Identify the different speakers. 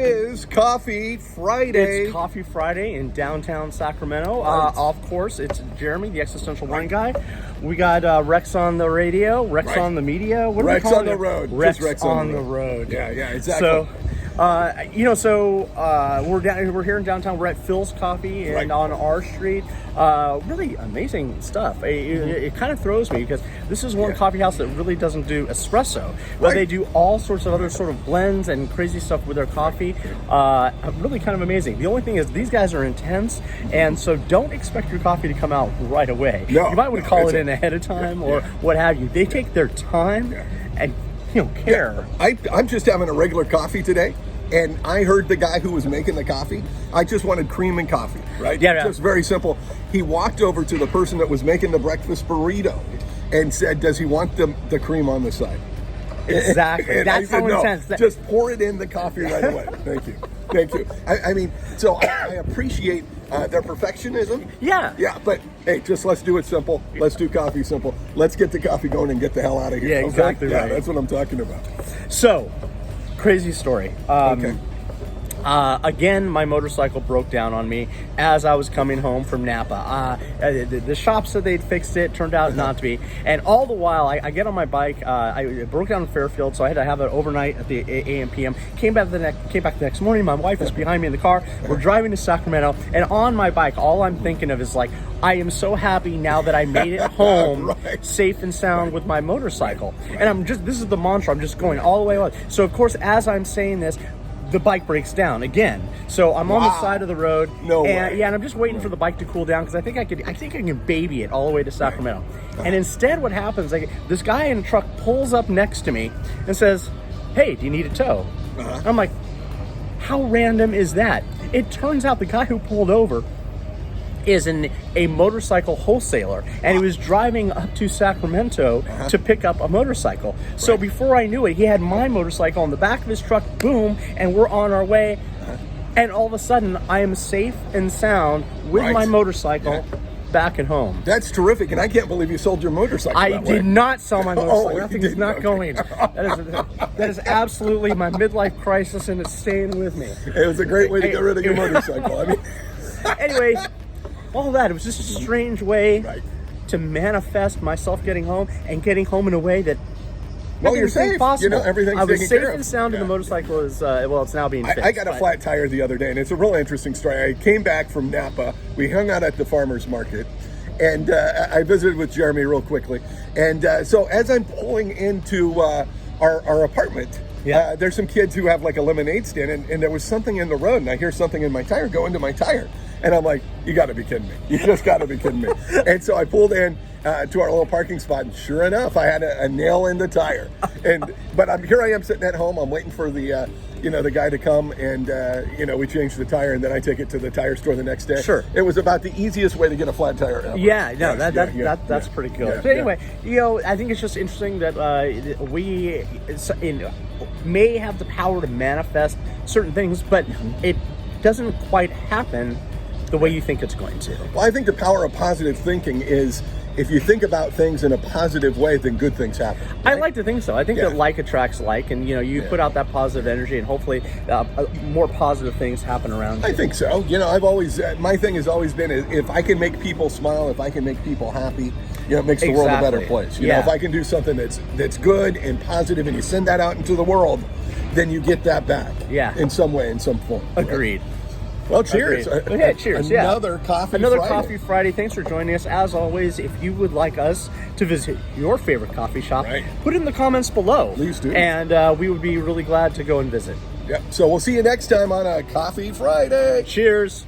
Speaker 1: is Coffee Friday.
Speaker 2: It's Coffee Friday in downtown Sacramento. Of course, it's Jeremy, the existential wine guy. We got Rex on the radio, Rex on the media. What
Speaker 1: Rex on the road.
Speaker 2: Rex on the road.
Speaker 1: Yeah, exactly.
Speaker 2: So, we're here in downtown. We're at Philz Coffee and on our street. Really amazing stuff. It kind of throws me because this is one coffee house that really doesn't do espresso, but they do all sorts of other sort of blends and crazy stuff with their coffee. Really kind of amazing. The only thing is these guys are intense, and so don't expect your coffee to come out right away. You might want to call it in ahead of time or what have you. They take their time and care.
Speaker 1: I'm just having a regular coffee today, and I heard the guy who was making the coffee. I just wanted cream and coffee, right?
Speaker 2: Yeah.
Speaker 1: Just very simple. He walked over to the person that was making the breakfast burrito and said, "Does he want the cream on the side?"
Speaker 2: Exactly.
Speaker 1: And
Speaker 2: That's how intense.
Speaker 1: Just pour it in the coffee right away. Thank you. I mean, so I appreciate their perfectionism. Yeah, but hey, just let's do it simple. Let's do coffee simple. Let's get the coffee going and get the hell out of here.
Speaker 2: Yeah, exactly right.
Speaker 1: Yeah, that's what I'm talking about.
Speaker 2: So, crazy story. Again, my motorcycle broke down on me as I was coming home from Napa. The shop said they'd fixed it, turned out not to be. And all the while, I get on my bike. I broke down in Fairfield, so I had to have it overnight at the AM PM. Came back the next morning. My wife is behind me in the car. We're driving to Sacramento, and on my bike, all I'm thinking of is like, I am so happy now that I made it home safe and sound with my motorcycle. And this is the mantra. I'm just going all the way on. So of course, as I'm saying this, the bike breaks down again. So I'm on the side of the road. And I'm just waiting for the bike to cool down because I think I can baby it all the way to Sacramento. And instead what happens, this guy in a truck pulls up next to me and says, "Hey, do you need a tow?" I'm like, how random is that? It turns out the guy who pulled over is a motorcycle wholesaler, and he was driving up to Sacramento to pick up a motorcycle. So before I knew it, he had my motorcycle on the back of his truck, boom, and we're on our way. And all of a sudden, I am safe and sound with my motorcycle back at home.
Speaker 1: That's terrific, and I can't believe you sold your motorcycle
Speaker 2: I did not sell my motorcycle. That thing is not going.
Speaker 1: Okay.
Speaker 2: That is absolutely my midlife crisis, and it's staying with me.
Speaker 1: It was a great way to get rid of your motorcycle. I mean,
Speaker 2: anyway, all that, it was just a strange way to manifest myself getting home and getting home in a way that
Speaker 1: you're safe.
Speaker 2: Possible.
Speaker 1: Everything's
Speaker 2: I was
Speaker 1: taken
Speaker 2: safe
Speaker 1: care of.
Speaker 2: and sound, and the motorcycle is it's now being fixed.
Speaker 1: I got a flat tire the other day, and it's a real interesting story. I came back from Napa. We hung out at the farmer's market, and I visited with Jeremy real quickly. And so as I'm pulling into our apartment, there's some kids who have like a lemonade stand, and there was something in the road, and I hear something in my tire go into my tire. And I'm like, you got to be kidding me. You just got to be kidding me. And so I pulled in to our little parking spot, and sure enough, I had a nail in the tire. But here I am sitting at home. I'm waiting for the guy to come, and we change the tire, and then I take it to the tire store the next day.
Speaker 2: Sure.
Speaker 1: It was about the easiest way to get a flat tire ever.
Speaker 2: That's pretty cool.
Speaker 1: Yeah,
Speaker 2: but anyway, I think it's just interesting that we may have the power to manifest certain things, but it doesn't quite happen the way you think it's going to.
Speaker 1: Well, I think the power of positive thinking is if you think about things in a positive way, then good things happen. Right?
Speaker 2: I like to think so. I think that like attracts like, and you put out that positive energy, and hopefully more positive things happen around you.
Speaker 1: I think so. I've always my thing has always been if I can make people smile, if I can make people happy, it makes the world a better place. If I can do something that's good and positive, and you send that out into the world, then you get that back. In some way, in some form.
Speaker 2: Agreed.
Speaker 1: Well, cheers.
Speaker 2: Okay, cheers.
Speaker 1: Another
Speaker 2: Coffee Friday. Thanks for joining us. As always, if you would like us to visit your favorite coffee shop, put it in the comments below.
Speaker 1: Please do.
Speaker 2: And we would be really glad to go and visit.
Speaker 1: So we'll see you next time on a Coffee Friday.
Speaker 2: Cheers.